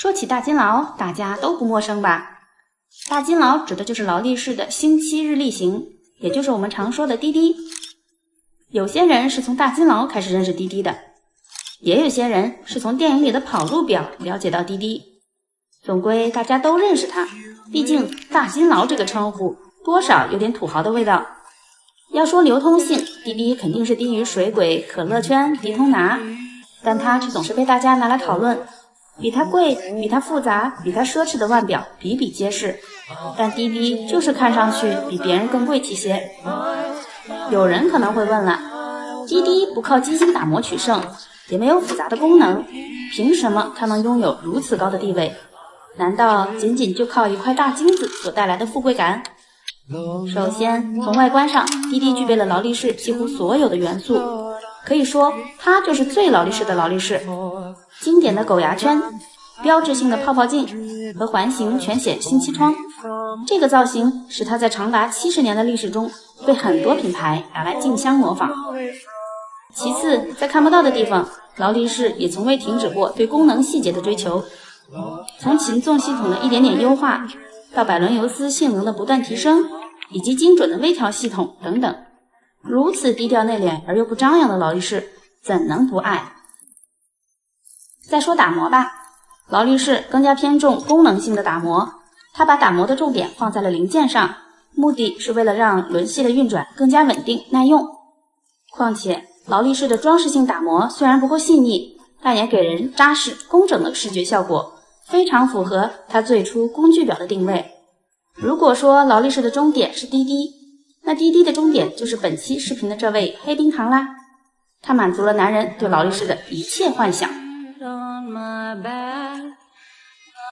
说起大金劳，大家都不陌生吧？大金劳指的就是劳力士的星期日例行，也就是我们常说的滴滴。有些人是从大金劳开始认识滴滴的，也有些人是从电影里的跑路表了解到滴滴。总归大家都认识它，毕竟大金劳这个称呼多少有点土豪的味道。要说流通性，滴滴肯定是低于水鬼、可乐圈、迪通拿，但它却总是被大家拿来讨论。比它贵、比它复杂、比它奢侈的腕表比比皆是，但滴滴就是看上去比别人更贵气些。有人可能会问了，滴滴不靠机芯打磨取胜，也没有复杂的功能，凭什么它能拥有如此高的地位？难道仅仅就靠一块大金子所带来的富贵感？首先，从外观上，滴滴具备了劳力士几乎所有的元素，可以说它就是最劳力士的劳力士。经典的狗牙圈、标志性的泡泡镜和环形全显星期窗，这个造型使它在长达70年的历史中被很多品牌拿来竞相模仿。其次，在看不到的地方，劳力士也从未停止过对功能细节的追求，从擒纵系统的一点点优化，到百伦尤斯性能的不断提升，以及精准的微调系统等等。如此低调内敛而又不张扬的劳力士，怎能不爱？再说打磨吧，劳力士更加偏重功能性的打磨，它把打磨的重点放在了零件上，目的是为了让轮系的运转更加稳定耐用。况且劳力士的装饰性打磨虽然不够细腻，但也给人扎实工整的视觉效果，非常符合它最初工具表的定位。如果说劳力士的终点是滴滴，那滴滴的终点就是本期视频的这位黑冰糖啦，它满足了男人对劳力士的一切幻想。On my back